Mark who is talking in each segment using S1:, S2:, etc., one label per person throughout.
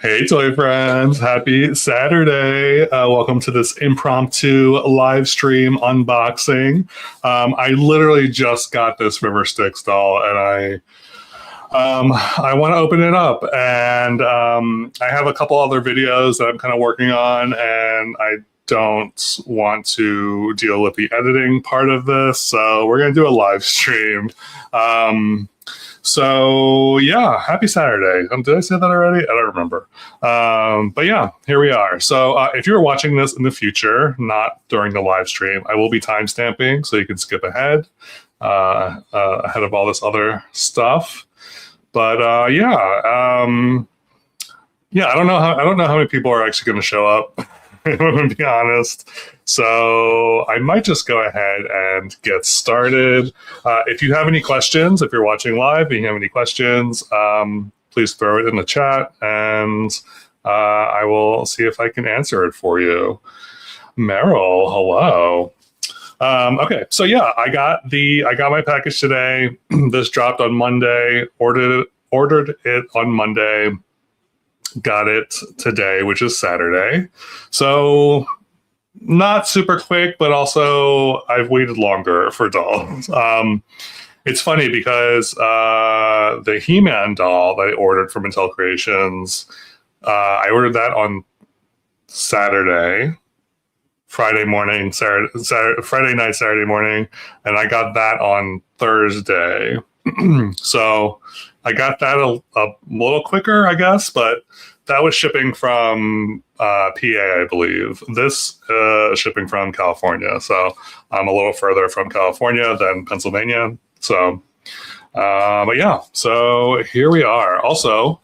S1: Hey, toy friends. Happy Saturday. Welcome to this impromptu live stream unboxing. I literally just got this River Styxx doll and I want to open it up. And I have a couple other videos that I'm kind of working on, and I don't want to deal with the editing part of this. So we're going to do a live stream. So yeah, happy Saturday. Did I say that already? I don't remember. But yeah, here we are. So if you're watching this in the future, not during the live stream, I will be timestamping so you can skip ahead ahead of all this other stuff. But yeah, I don't know how many people are actually going to show up. I'm going to be honest. So I might just go ahead and get started. If you have any questions, if you're watching live and you have any questions, please throw it in the chat, and I will see if I can answer it for you. Meryl, hello. Okay, so yeah, I got my package today. This dropped on Monday. Ordered it on Monday. Got it today, which is Saturday. So not super quick, but also I've waited longer for dolls. It's funny because the He-Man doll that I ordered from Intel Creations, I ordered that on Saturday, Friday morning, Friday night, Saturday morning, and I got that on Thursday. So I got that a little quicker, I guess, but that was shipping from PA, I believe. This shipping from California. So I'm a little further from California than Pennsylvania. So, but yeah, so here we are. Also,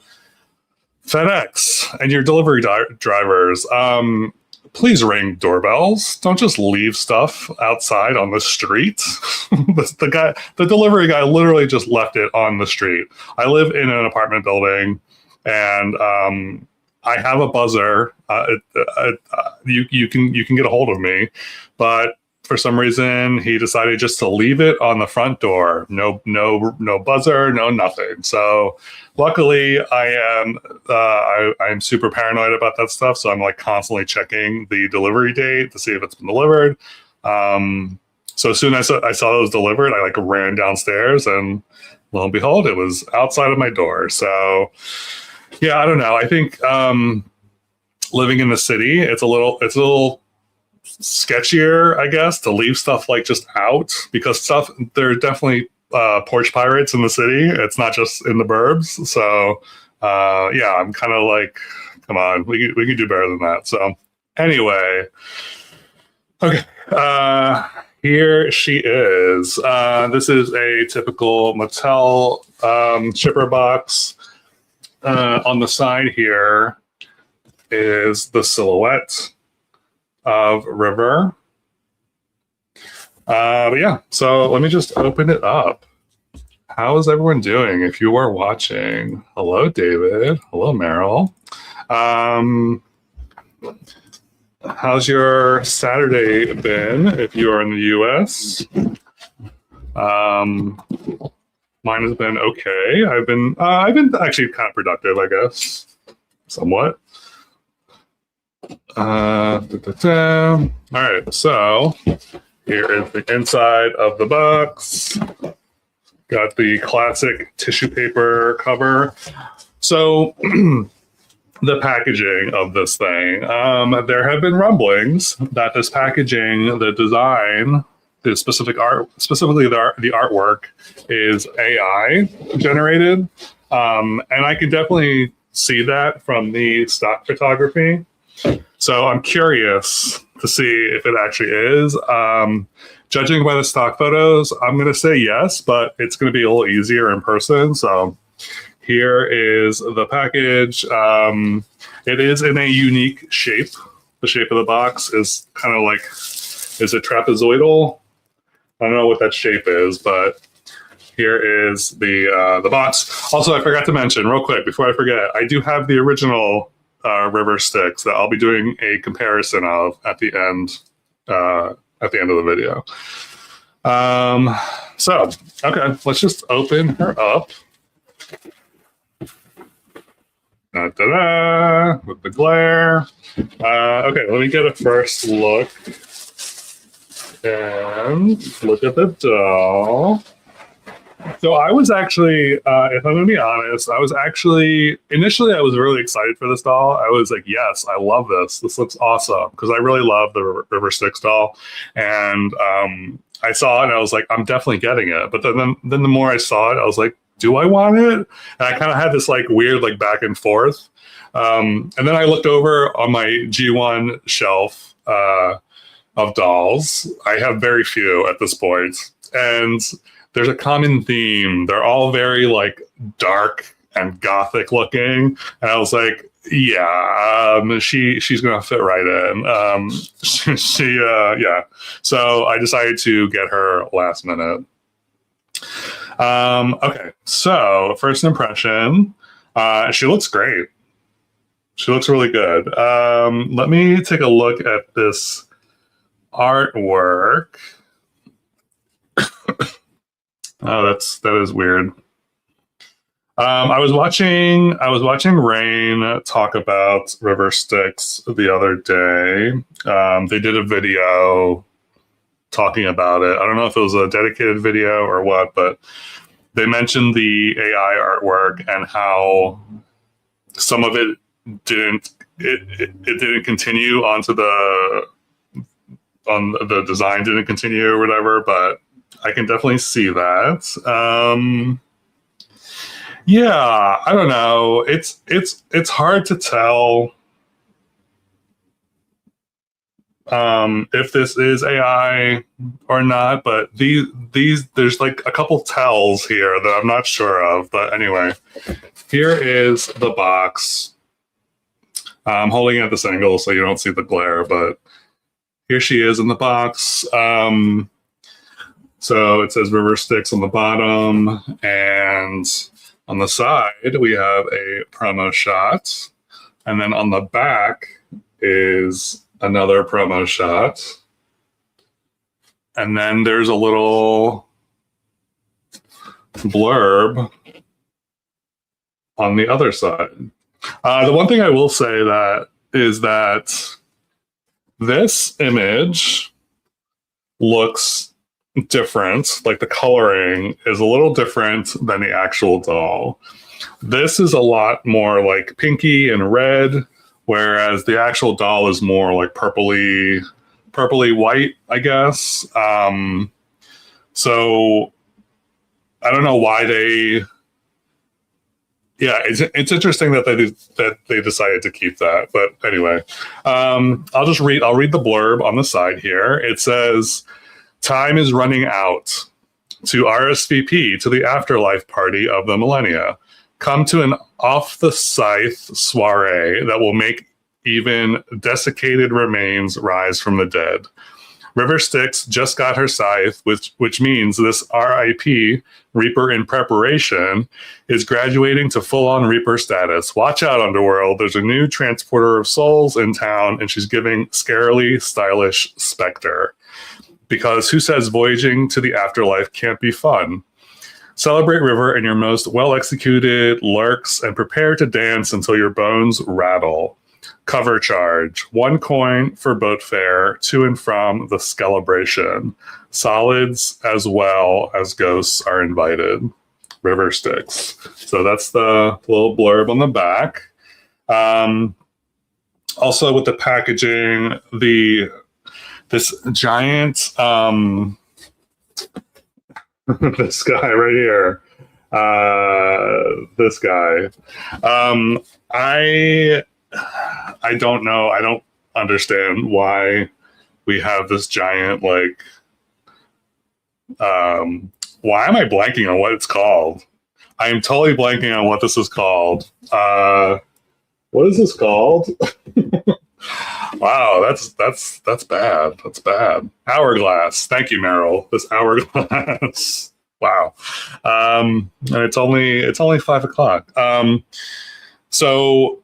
S1: FedEx and your delivery drivers, please ring doorbells. Don't just leave stuff outside on the street. The delivery guy literally just left it on the street. I live in an apartment building, and I have a buzzer. You can get a hold of me, but for some reason he decided just to leave it on the front door. No buzzer, no nothing. So luckily, I'm super paranoid about that stuff. So I'm like constantly checking the delivery date to see if it's been delivered. So as soon as I saw it was delivered, I like ran downstairs, and lo and behold, it was outside of my door. So yeah, I don't know. I think living in the city, it's a little sketchier, I guess, to leave stuff like just out, because there are definitely porch pirates in the city. It's not just in the burbs. So yeah, I'm kind of like, come on, we can do better than that. So anyway, okay, here she is. This is a typical Mattel shipper box. On the side here is the silhouette of River. But yeah, so let me just open it up. How is everyone doing? If you are watching, hello, David. Hello, Meryl. How's your Saturday been if you are in the US? Mine has been okay. I've been actually kind of productive, I guess, somewhat. All right, so here is the inside of the box. Got the classic tissue paper cover. So the packaging of this thing, there have been rumblings that this packaging, the design, the specifically the artwork is AI generated. And I can definitely see that from the stock photography. So I'm curious to see if it actually is. Judging by the stock photos, I'm going to say yes, but it's going to be a little easier in person. So here is the package. It is in a unique shape. The shape of the box is kind of like, is it trapezoidal? I don't know what that shape is, but here is the box. Also, I forgot to mention real quick before I forget, I do have the original River Styxx that I'll be doing a comparison of at the end of the video. So okay, let's just open her up. Da, da, da, with the glare. Okay, let me get a first look. And look at the doll. So I was actually, if I'm going to be honest, initially I was really excited for this doll. I was like, yes, I love this. This looks awesome. Because I really love the River Styxx doll. And I saw it and I was like, I'm definitely getting it. But then the more I saw it, I was like, do I want it? And I kind of had this like weird like back and forth. And then I looked over on my G1 shelf of dolls. I have very few at this point. And there's a common theme. They're all very like dark and gothic looking. And I was like, yeah, she's gonna fit right in. Yeah. So I decided to get her last minute. Okay, so first impression, she looks great. She looks really good. Let me take a look at this artwork. Oh, that is weird. I was watching Rain talk about River Styxx the other day. They did a video talking about it. I don't know if it was a dedicated video or what, but they mentioned the AI artwork and how some of it didn't continue onto the design didn't continue or whatever, but I can definitely see that. Yeah, I don't know. It's hard to tell if this is AI or not, but these there's like a couple tells here that I'm not sure of. But anyway, here is the box. I'm holding it at this angle so you don't see the glare, but here she is in the box. So it says River Styxx on the bottom, and on the side we have a promo shot, and then on the back is another promo shot, and then there's a little blurb on the other side. The one thing I will say is that this image looks different. Like the coloring is a little different than the actual doll. This is a lot more like pinky and red, whereas the actual doll is more like purpley white, I guess. So I don't know why they. Yeah, it's interesting that they decided to keep that. But anyway, I'll read the blurb on the side here. It says, "Time is running out. To RSVP to the afterlife party of the millennia. Come to an off-the-scythe soiree that will make even desiccated remains rise from the dead. River Styxx just got her scythe, which means this RIP, Reaper in preparation, is graduating to full-on Reaper status. Watch out, Underworld. There's a new transporter of souls in town, and she's giving scarily stylish Spectre. Because who says voyaging to the afterlife can't be fun? Celebrate River in your most well-executed lurks and prepare to dance until your bones rattle. Cover charge, 1 coin for boat fare to and from the Skelebration. Solids as well as ghosts are invited. River Styxx." So that's the little blurb on the back. Also with the packaging, this giant this guy right here. This guy. I don't know. I don't understand why we have this giant, like, why am I blanking on what it's called? I am totally blanking on what this is called. What is this called? Wow, that's bad. That's bad. Hourglass. Thank you, Meryl. This hourglass. Wow. And it's only 5 o'clock. So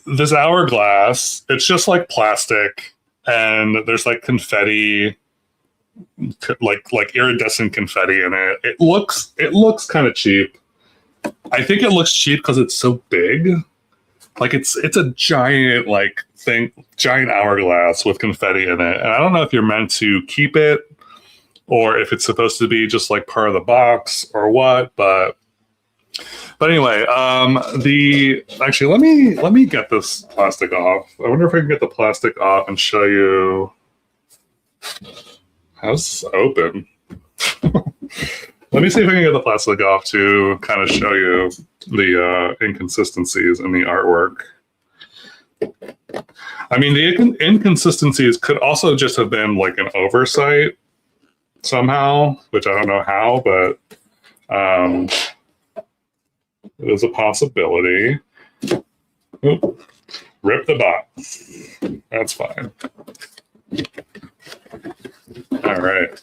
S1: this hourglass, it's just like plastic, and there's like confetti, like iridescent confetti in it. It looks kind of cheap. I think it looks cheap because it's so big. Like it's a giant like thing, giant hourglass with confetti in it. And I don't know if you're meant to keep it or if it's supposed to be just like part of the box or what, but anyway, the actually let me get this plastic off. I wonder if I can get the plastic off and show you how's this open. Let me see if I can get the plastic off to kind of show you the inconsistencies in the artwork. I mean, the inconsistencies could also just have been like an oversight somehow, which I don't know how, but it is a possibility. Oop. Rip the box. That's fine. All right.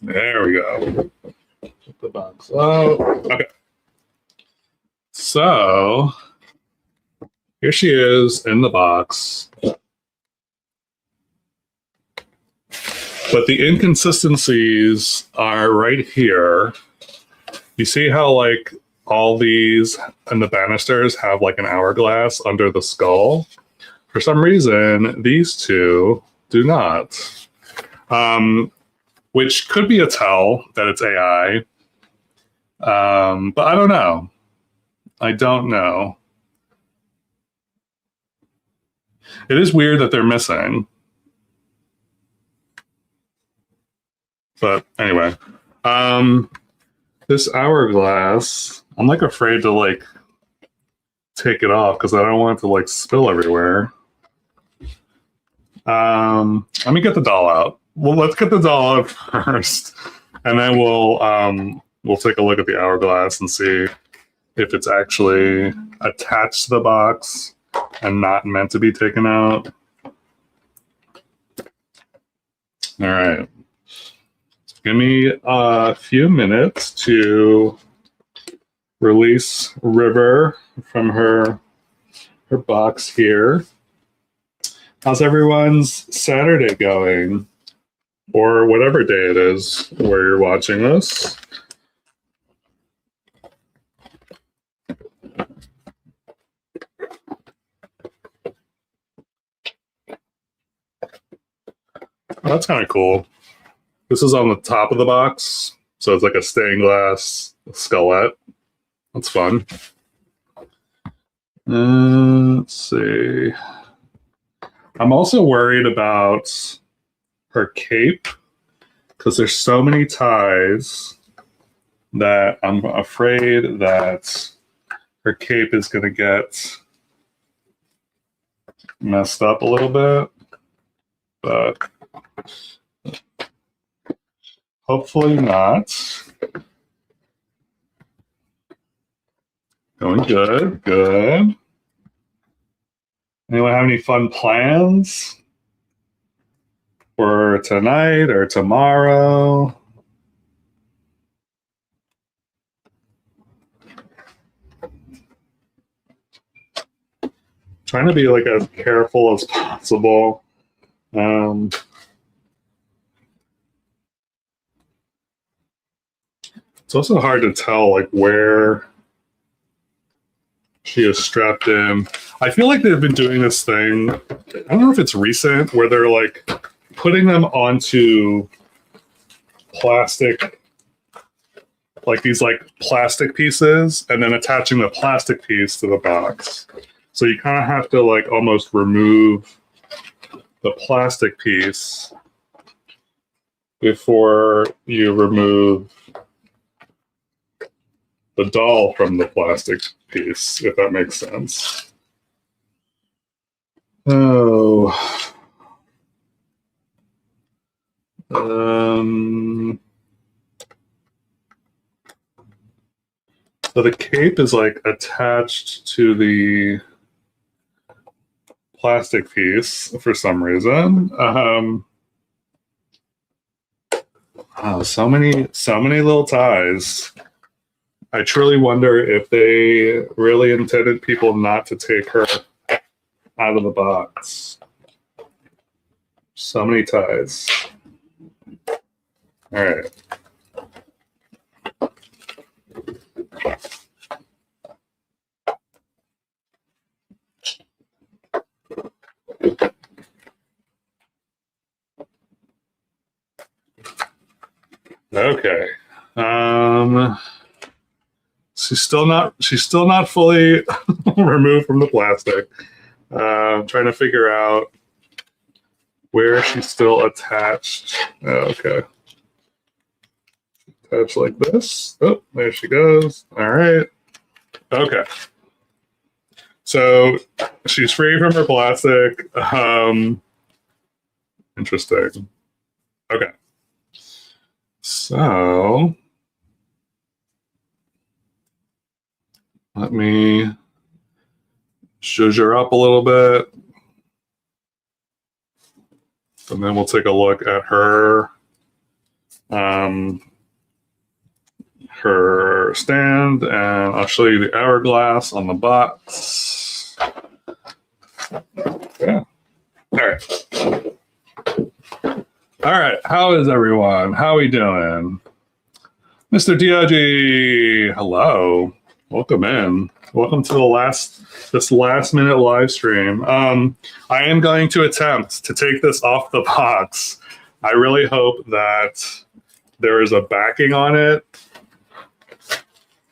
S1: There we go. Put the box out. Okay. So here she is in the box. But the inconsistencies are right here. You see how like all these and the banisters have like an hourglass under the skull? For some reason, these two do not. Which could be a tell that it's AI. But I don't know. I don't know. It is weird that they're missing. But anyway, this hourglass, I'm like afraid to like take it off because I don't want it to like spill everywhere. Let me get the doll out. Well, let's get the doll out first, and then we'll take a look at the hourglass and see if it's actually attached to the box and not meant to be taken out. All right. Give me a few minutes to release River from her box here. How's everyone's Saturday going? Or whatever day it is where you're watching this. That's kind of cool. This is on the top of the box, so it's like a stained glass skelet. That's fun. Let's see. I'm also worried about her cape because there's so many ties that I'm afraid that her cape is going to get messed up a little bit, but hopefully not. Going good, good. Anyone have any fun plans for tonight or tomorrow? Trying to be like as careful as possible. It's also hard to tell like where she is strapped in. I feel like they've been doing this thing, I don't know if it's recent, where they're like putting them onto plastic, like these like plastic pieces, and then attaching the plastic piece to the box. So you kind of have to like almost remove the plastic piece before you remove the doll from the plastic piece, if that makes sense. Oh. So the cape is like attached to the plastic piece for some reason. Oh, so many little ties. I truly wonder if they really intended people not to take her out of the box. So many ties. All right. Okay. She's still not fully removed from the plastic. Trying to figure out where she's still attached. Okay. Attached like this. Oh, there she goes. All right. Okay. So she's free from her plastic. Interesting. Okay. So let me zhuzh her up a little bit. And then we'll take a look at her her stand, and I'll show you the hourglass on the box. Yeah. All right. All right. How is everyone? How are we doing? Mr. Diagi, hello. Welcome in. Welcome to this last minute live stream. I am going to attempt to take this off the box. I really hope that there is a backing on it.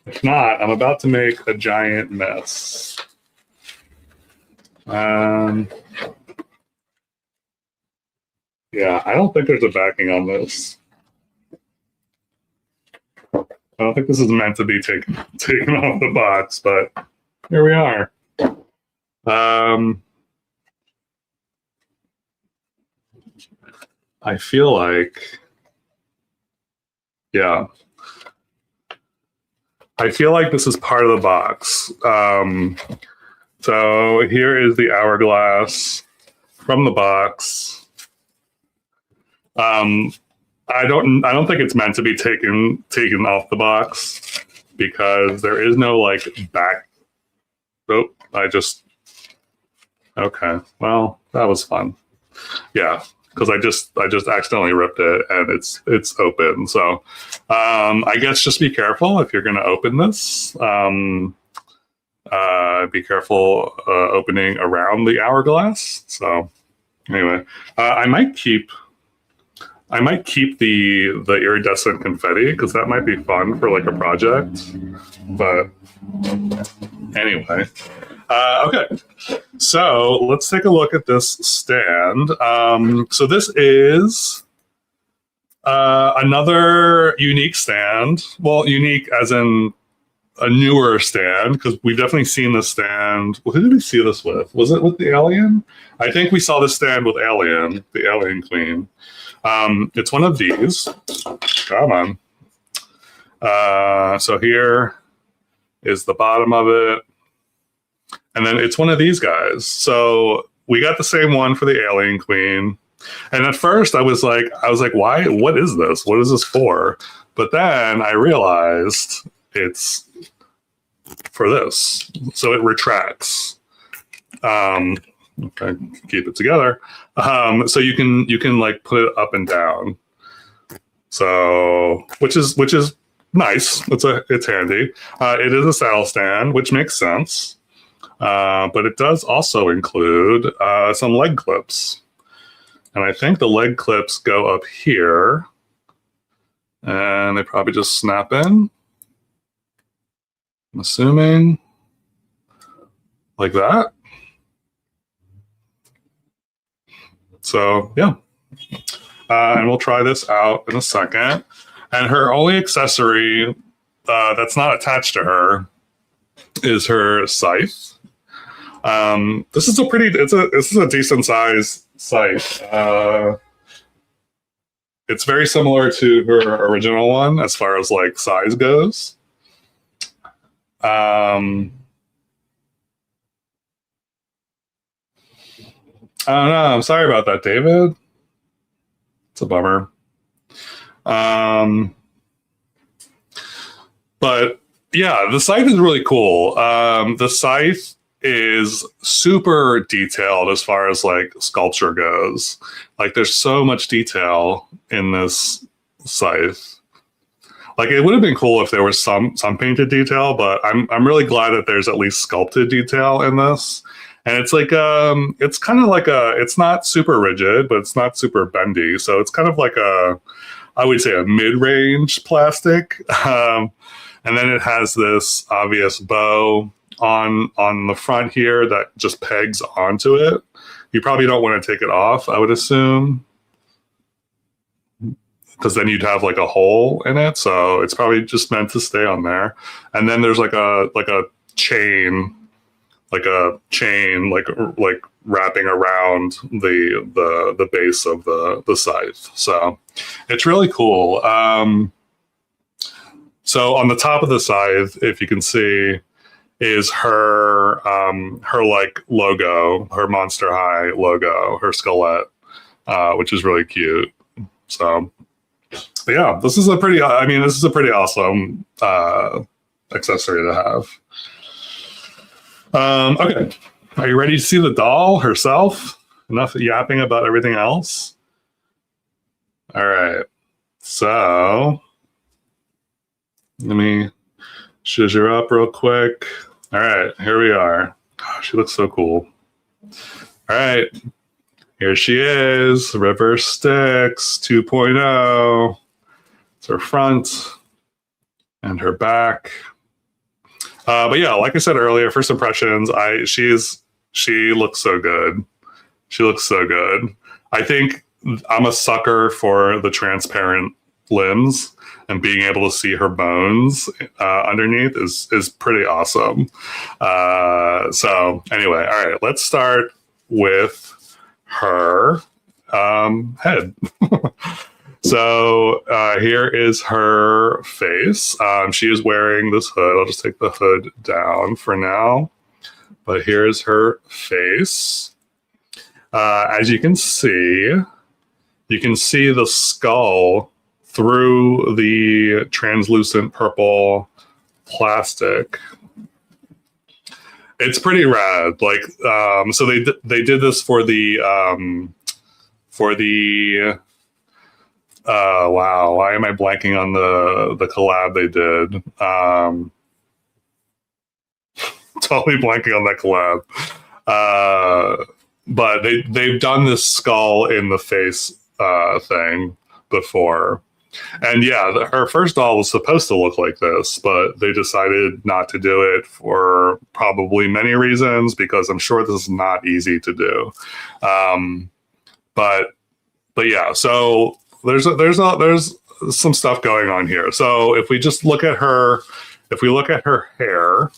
S1: If not, I'm about to make a giant mess. Yeah, I don't think there's a backing on this. I don't think this is meant to be taken off the box, but here we are. I feel like, yeah. I feel like this is part of the box. So here is the hourglass from the box. I don't think it's meant to be taken off the box because there is no like back. Oh, okay. Well, that was fun. Yeah. Because I just accidentally ripped it and it's open. So I guess just be careful if you're going to open this. Be careful opening around the hourglass. So anyway, I might keep the iridescent confetti because that might be fun for like a project. But anyway. Okay, so let's take a look at this stand. So this is another unique stand. Well, unique as in a newer stand, because we've definitely seen this stand. Who did we see this with? Was it with the Alien? I think we saw this stand with Alien, the Alien Queen. It's one of these. Come on. So here is the bottom of it. And then it's one of these guys. So we got the same one for the Alien Queen. And at first I was like, why? What is this? What is this for? But then I realized it's for this. So it retracts. Okay, keep it together. So you can like put it up and down. So which is nice. It's handy. It is a saddle stand, which makes sense. But it does also include some leg clips. And I think the leg clips go up here. And they probably just snap in. I'm assuming. Like that. So, yeah. And we'll try this out in a second. And her only accessory that's not attached to her is her scythe. This is a decent size scythe. It's very similar to her original one as far as like size goes. I don't know. I'm sorry about that, David. It's a bummer. But yeah, the scythe is really cool. The scythe is super detailed as far as like sculpture goes. Like there's so much detail in this scythe. Like it would have been cool if there was some painted detail, but I'm really glad that there's at least sculpted detail in this. And it's like it's kind of like it's not super rigid, but it's not super bendy. So it's kind of like a I would say a mid-range plastic. And then it has this obvious bow on the front here that just pegs onto it. You probably don't want to take it off, I would assume, because then you'd have like a hole in it. So it's probably just meant to stay on there. And then there's like a chain, like wrapping around the base of the scythe. So it's really cool. So on the top of the scythe, if you can see, is her like logo, her Monster High logo, her skelet, which is really cute. So, but yeah, this is a pretty awesome accessory to have. Okay, are you ready to see the doll herself? Enough yapping about everything else. All right, so let me zhuzh her up real quick. All right, here we are. Oh, she looks so cool. All right, here she is, Reverse Styxx 2.0. It's her front and her back. But yeah, like I said earlier, first impressions, she looks so good. She looks so good. I think I'm a sucker for the transparent limbs, and being able to see her bones underneath is pretty awesome. So anyway, all right, let's start with her head. So here is her face. She is wearing this hood. I'll just take the hood down for now. But here's her face. As you can see the skull through the translucent purple plastic. It's pretty rad. Like, so they did this for the wow, why am I blanking on the collab they did? Totally blanking on that collab. But they've done this skull in the face thing before. And yeah, her first doll was supposed to look like this, but they decided not to do it for probably many reasons, because I'm sure this is not easy to do. But yeah, so there's some stuff going on here. So if we just look at her, hair,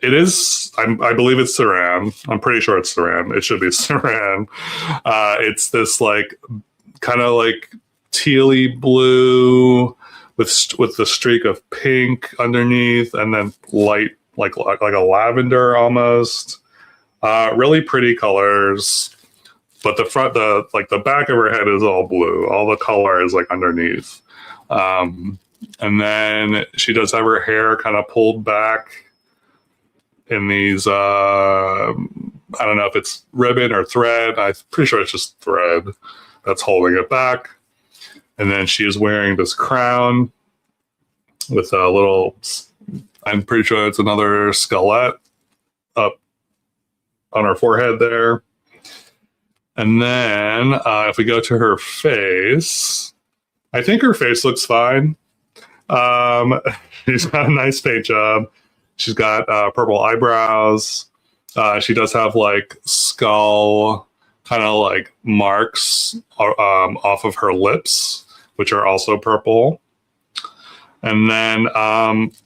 S1: it is, I believe it's saran. I'm pretty sure it's saran. It should be saran. It's this like kind of like tealy blue with the streak of pink underneath, and then light like a lavender almost. Really pretty colors. But the back of her head is all blue. All the color is like underneath. And then she does have her hair kind of pulled back in these, I don't know if it's ribbon or thread. I'm pretty sure it's just thread that's holding it back. And then she is wearing this crown with a little, I'm pretty sure it's another skelet up on her forehead there. And then if we go to her face, I think her face looks fine. She's got a nice paint job. She's got purple eyebrows. She does have like skull kind of like marks off of her lips, which are also purple. And then,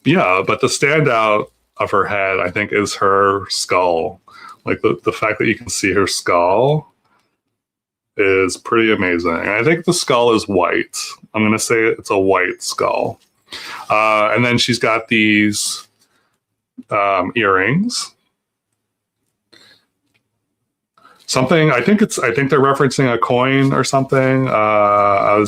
S1: yeah, but the standout of her head, I think, is her skull. Like the fact that you can see her skull is pretty amazing. And I think the skull is white. I'm going to say it's a white skull. And then she's got these earrings. Something, I think they're referencing a coin or something. I'm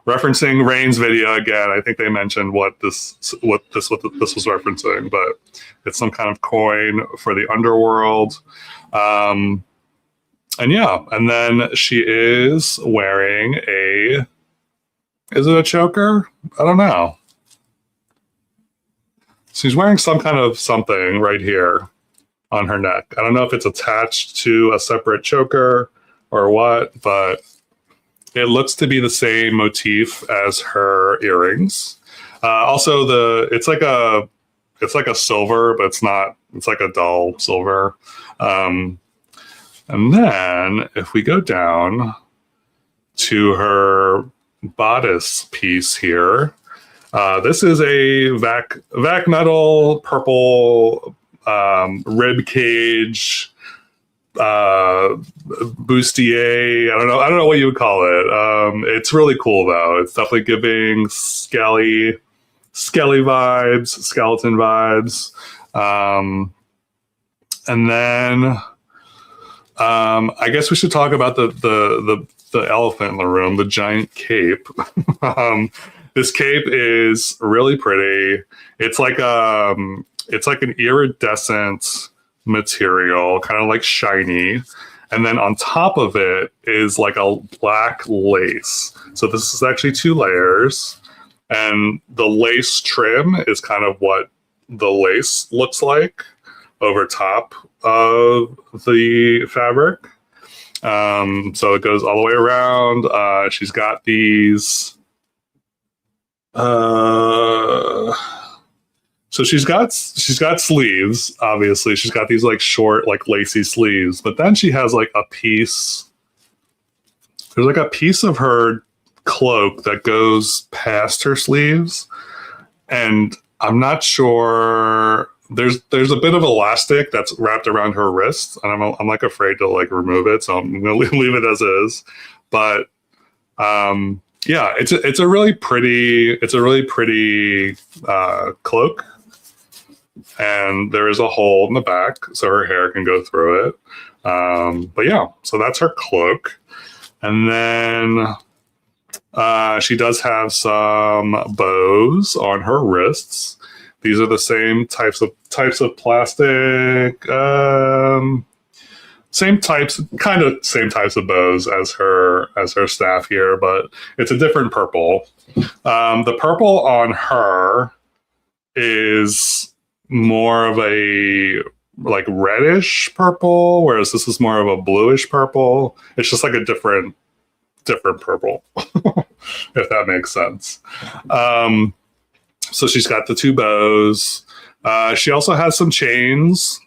S1: referencing Rain's video again. I think they mentioned what this was referencing, but it's some kind of coin for the underworld. And yeah, and then she is wearing is it a choker? I don't know. She's wearing some kind of something right here on her neck. I don't know if it's attached to a separate choker or what, but It looks to be the same motif as her earrings. Also, it's like a silver, but it's not. It's like a dull silver. Um, and then if we go down to her bodice piece here, this is a vac metal purple rib cage bustier. I don't know what you would call it. It's really cool though. It's definitely giving skelly vibes, skeleton vibes. And then I guess we should talk about the elephant in the room, the giant cape. This cape is really pretty. It's like an iridescent material, kind of like shiny. And then on top of it is like a black lace. So this is actually 2 layers. And the lace trim is kind of what the lace looks like over top of the fabric. So it goes all the way around. She's got these. So she's got sleeves. Obviously, she's got these like short, like lacy sleeves. But then she has like a piece. There's like a piece of her cloak that goes past her sleeves, and I'm not sure. There's a bit of elastic that's wrapped around her wrist, and I'm like afraid to like remove it, so I'm gonna leave it as is. But yeah, it's a really pretty cloak, and there is a hole in the back so her hair can go through it. But yeah, so that's her cloak, and then she does have some bows on her wrists. These are the same types of plastic, same types of bows as her staff here, but it's a different purple. The purple on her is more of a like reddish purple, whereas this is more of a bluish purple. It's just like a different purple, if that makes sense. So she's got the 2 bows. She also has some chains.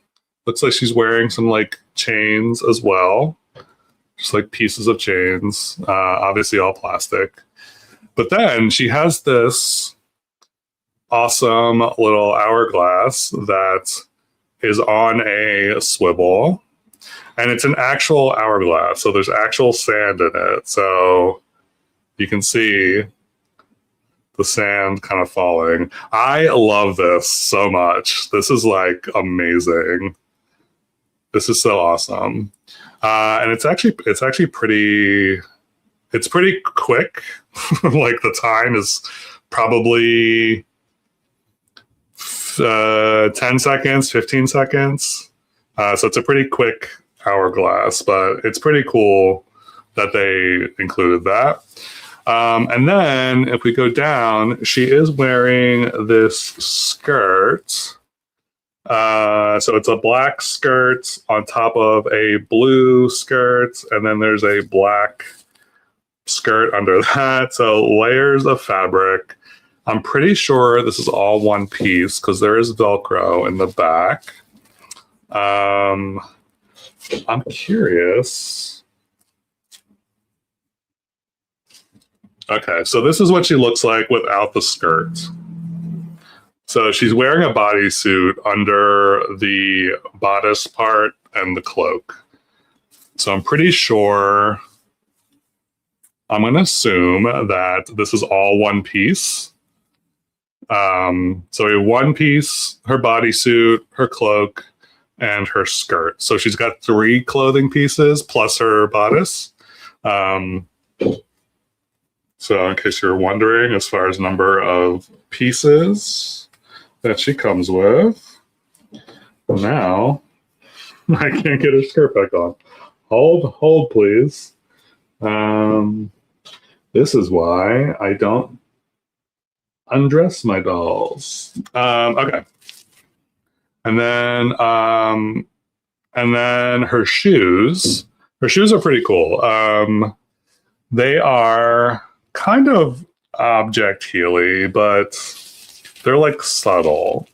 S1: Looks like she's wearing some like chains as well. Just like pieces of chains, obviously all plastic. But then she has this awesome little hourglass that is on a swivel. And it's an actual hourglass, so there's actual sand in it. So you can see the sand kind of falling. I love this so much. This is like amazing. This is so awesome. And it's actually pretty quick. Like the time is probably 10 seconds, 15 seconds. So it's a pretty quick hourglass, but it's pretty cool that they included that. And then if we go down, she is wearing this skirt. So it's a black skirt on top of a blue skirt, and then there's a black skirt under that. So layers of fabric. I'm pretty sure this is all one piece because there is Velcro in the back. I'm curious. Okay, so this is what she looks like without the skirt. So she's wearing a bodysuit under the bodice part and the cloak. So I'm pretty sure, I'm going to assume that this is all one piece. So a one piece, her bodysuit, her cloak, and her skirt. So she's got 3 clothing pieces plus her bodice. So in case you're wondering, as far as number of pieces that she comes with, now I can't get her skirt back on. Hold, please. This is why I don't undress my dolls. Okay. And then her shoes. Her shoes are pretty cool. They are kind of object heely, but they're like subtle.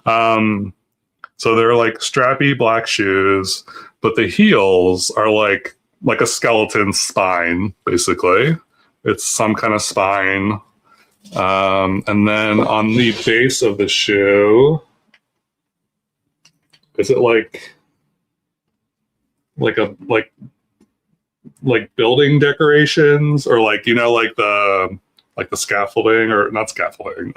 S1: So they're like strappy black shoes, but the heels are like a skeleton spine, basically. It's some kind of spine. And then on the base of the shoe, is it like building decorations, or like, you know, like the scaffolding, or not scaffolding.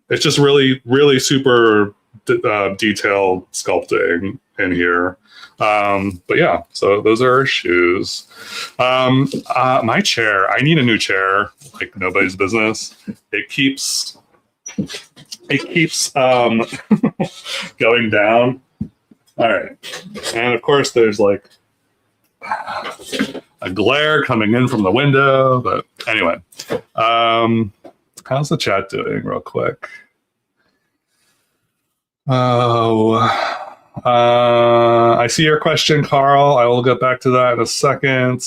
S1: It's just really super detailed sculpting in here. But yeah, so those are our shoes. My chair, I need a new chair, like nobody's business. It keeps going down. All right. And of course there's like a glare coming in from the window, but anyway. How's the chat doing real quick? Oh, I see your question, Carl. I will get back to that in a second.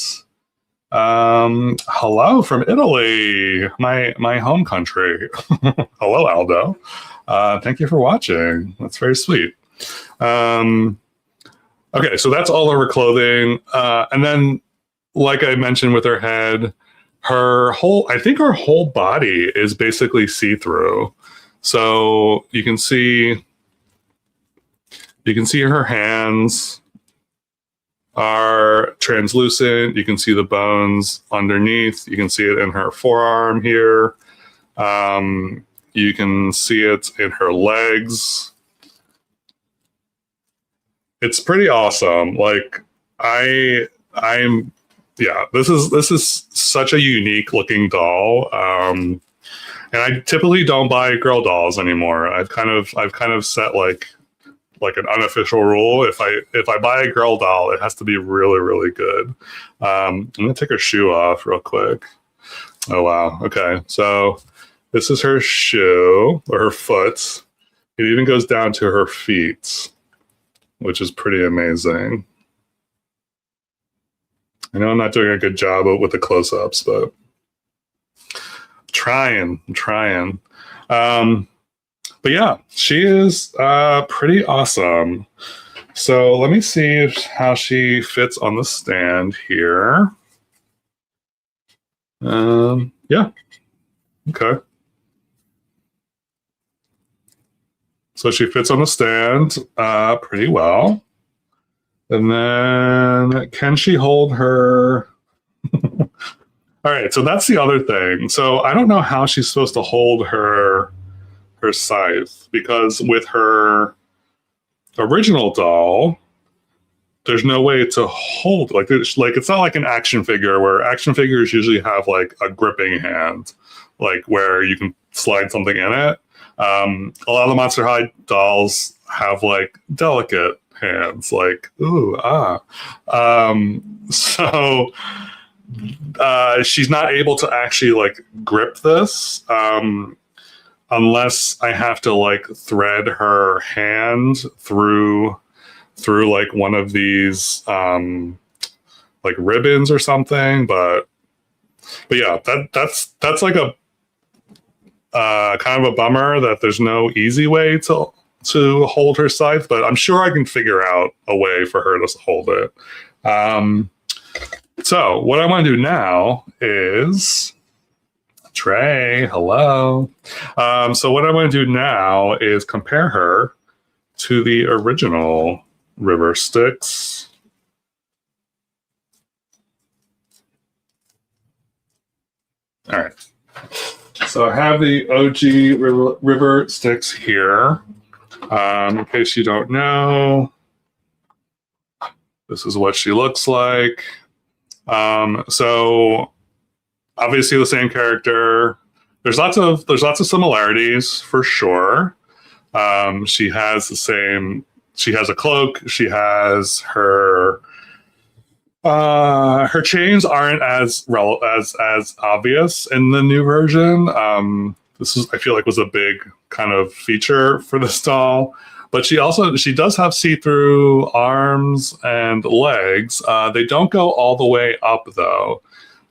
S1: Hello from Italy, my home country. Hello, Aldo. Thank you for watching. That's very sweet. Okay, so that's all of her clothing. And then, like I mentioned with her head, I think her whole body is basically see-through. So you can see her hands are translucent. You can see the bones underneath. You can see it in her forearm here. You can see it in her legs. It's pretty awesome. Like yeah, this is such a unique looking doll. And I typically don't buy girl dolls anymore. I've kind of set like an unofficial rule. If I buy a girl doll, it has to be really good. I'm gonna take her shoe off real quick. Oh wow. Okay, so this is her shoe, or her foot. It even goes down to her feet, which is pretty amazing. I know I'm not doing a good job with the close-ups, but I'm trying. But yeah, she is pretty awesome. So let me see how she fits on the stand here. Yeah, okay. So she fits on the stand pretty well. And then, can she hold her? All right, so that's the other thing. So I don't know how she's supposed to hold her scythe, because with her original doll, there's no way to hold, like it's not like an action figure, where action figures usually have like a gripping hand, like where you can slide something in it. A lot of the Monster High dolls have like delicate hands, like so she's not able to actually like grip this unless I have to like thread her hand through like one of these like ribbons or something. But yeah, that's like a kind of a bummer that there's no easy way to hold her scythe, but I'm sure I can figure out a way for her to hold it. So what I want to do now is, Trey, hello. So what I want to do now is compare her to the original River Styxx. All right. So I have the OG River Styxx here. In case you don't know, this is what she looks like. So obviously the same character. There's lots of similarities for sure. She has a cloak. She has her chains aren't as obvious in the new version. I feel like was a big kind of feature for this doll. But she does have see-through arms and legs. They don't go all the way up though.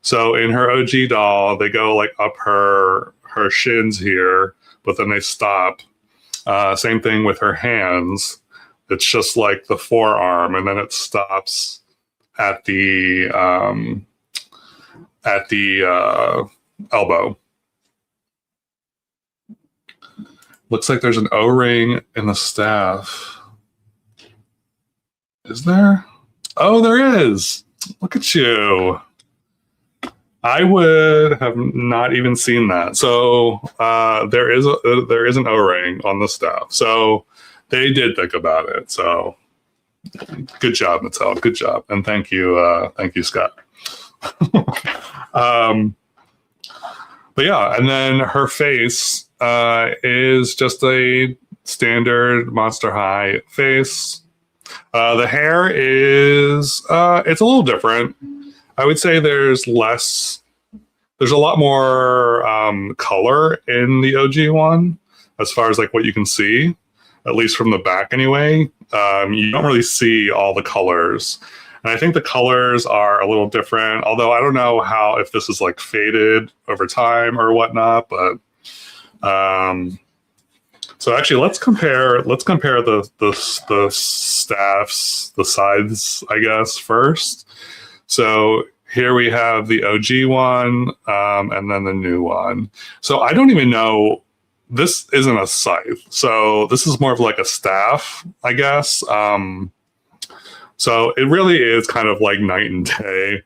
S1: So in her OG doll, they go like up her shins here, but then they stop. Same thing with her hands. It's just like the forearm, and then it stops at the elbow. Looks like there's an O-ring in the staff. Is there? Oh, there is. Look at you. I would have not even seen that. So there is an O-ring on the staff. So they did think about it. So good job, Mattel. Good job, and thank you, Scott. But yeah, and then her face is just a standard Monster High face. The hair is it's a little different. I would say there's a lot more color in the OG one, as far as like what you can see, at least from the back anyway. You don't really see all the colors. And I think the colors are a little different, although I don't know if this is like faded over time or whatnot, but so actually let's compare the staffs, the sides, I guess, first. So here we have the OG one, and then the new one. So I don't even know, this isn't a scythe. So this is more of like a staff, I guess. So it really is kind of like night and day.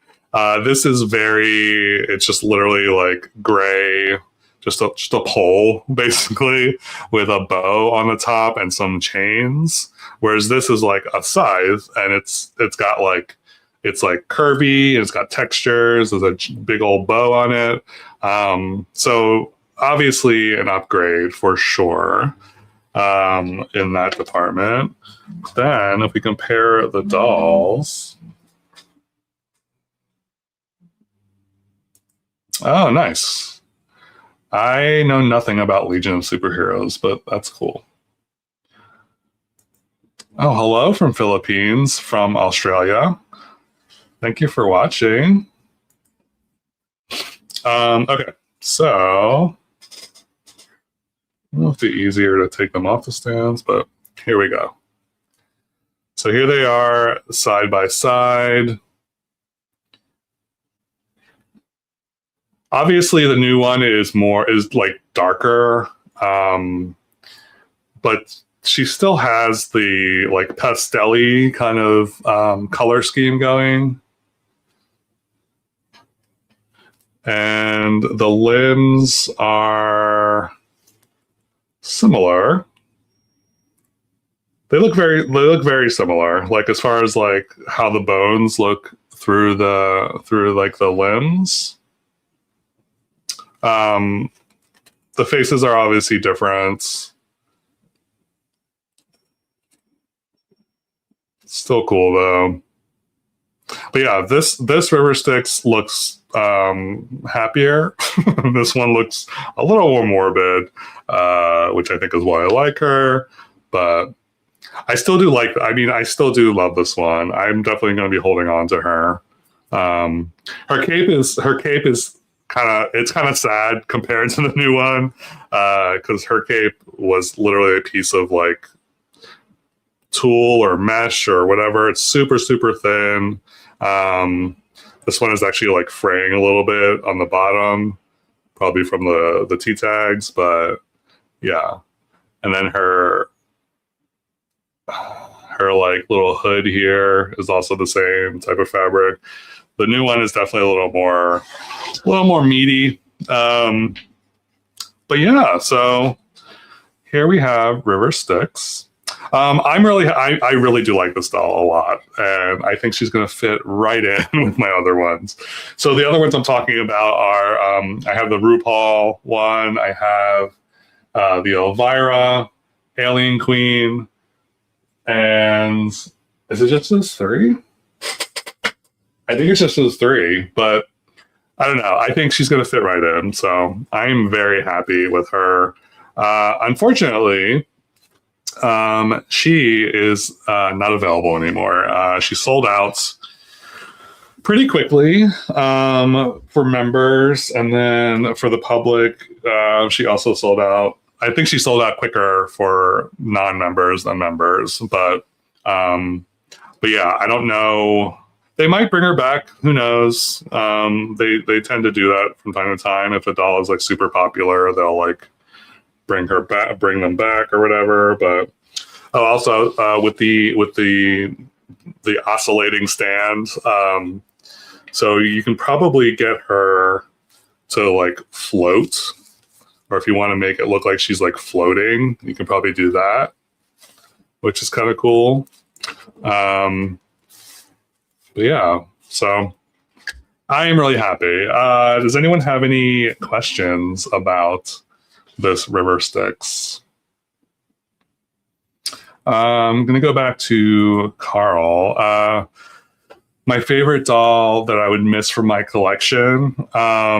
S1: This is it's just literally like gray, just a pole basically with a bow on the top and some chains. Whereas this is like a scythe, and it's got like, it's like curvy, and it's got textures. There's a big old bow on it. So obviously an upgrade for sure in that department. Then if we compare the dolls. Oh, nice. I know nothing about Legion of Superheroes, but that's cool. Oh, hello from Philippines, from Australia. Thank you for watching. Okay, so it'll be easier to take them off the stands, but here we go. So here they are side by side. Obviously the new one is like darker, but she still has the like pastel-y kind of color scheme going. And the limbs are similar. They look very similar, like as far as like how the bones look through like the limbs. The faces are obviously different. Still cool though. But yeah, this River Styxx looks happier. This one looks a little more morbid, which I think is why I like her. But I still do I still do love this one. I'm definitely going to be holding on to her. Her cape is kind of sad compared to the new one, because her cape was literally a piece of like tulle or mesh or whatever. It's super, super thin. This one is actually like fraying a little bit on the bottom, probably from the T-tags, but yeah. And then her like little hood here is also the same type of fabric. The new one is definitely a little more meaty. But yeah, so here we have River Styxx. I really do like this doll a lot, and I think she's going to fit right in with my other ones. So the other ones I'm talking about are, I have the RuPaul one, I have the Elvira, Alien Queen, and is it just those three? I think it's just those three, but I don't know. I think she's going to fit right in, so I'm very happy with her. Unfortunately, She is not available anymore. She sold out pretty quickly for members, and then for the public, she also sold out. I think she sold out quicker for non-members than members, but yeah, I don't know. They might bring her back. Who knows? They tend to do that from time to time. If a doll is like super popular, they'll like bring them back or whatever. But also with the oscillating stand, so you can probably get her to like float, or if you want to make it look like she's like floating, you can probably do that, which is kind of cool. But yeah, so I am really happy. Does anyone have any questions about this River Styxx? I'm going to go back to Carl. My favorite doll that I would miss from my collection, I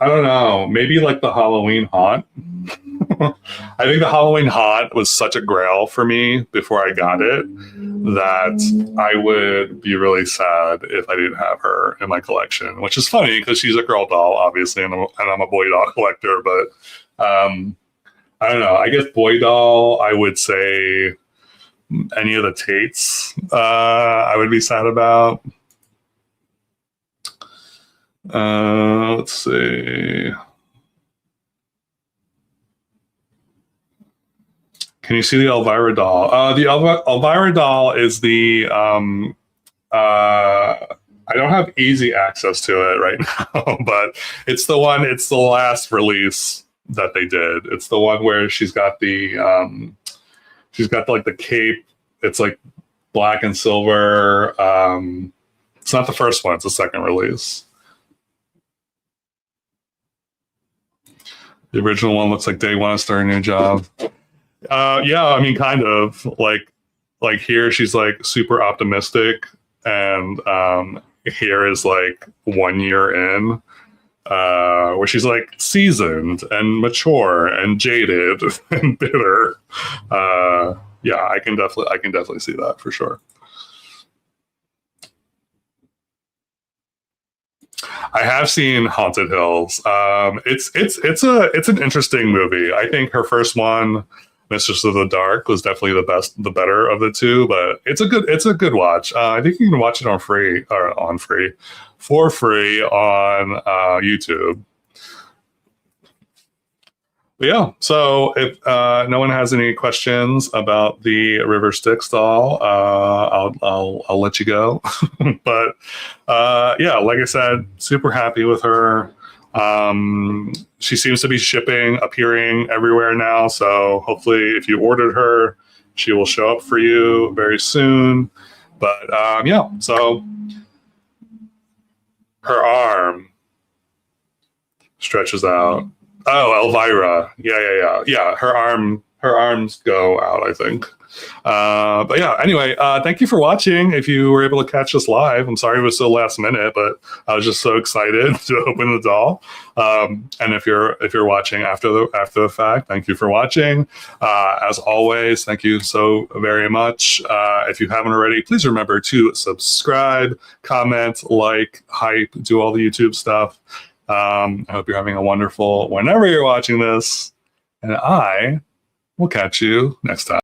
S1: don't know, maybe like the Halloween Haunt. I think the Halloween Haunt was such a grail for me before I got it that I would be really sad if I didn't have her in my collection, which is funny because she's a girl doll, obviously, and I'm a boy doll collector. But I don't know. I guess boy doll, I would say any of the Tates I would be sad about. Let's see. Can you see the Elvira doll? The Elvira doll is the I don't have easy access to it right now, but it's the one. It's the last release that they did. It's the one where she's got like the cape. It's like black and silver. It's not the first one. It's the second release. The original one looks like they want to start a new job. Yeah, I mean, kind of like here she's like super optimistic, and here is like 1 year in, where she's like seasoned and mature and jaded and bitter. Yeah, I can definitely see that for sure. I have seen Haunted Hills. It's an interesting movie. I think her first one, Mistress of the Dark, was definitely the better of the two, but it's a good watch. I think you can watch it for free on YouTube. But yeah, so if no one has any questions about the River Styxx doll, I'll let you go. But yeah, like I said, super happy with her. She seems to be appearing everywhere now. So hopefully if you ordered her, she will show up for you very soon. But yeah, so her arm stretches out. Oh, Elvira. Yeah. Her arms go out, I think. But yeah, anyway, thank you for watching. If you were able to catch us live, I'm sorry it was so last minute, but I was just so excited to open the doll. And if you're watching after the fact, thank you for watching. As always, thank you so very much. If you haven't already, please remember to subscribe, comment, like, hype, do all the YouTube stuff. I hope you're having a wonderful whenever you're watching this, and I will catch you next time.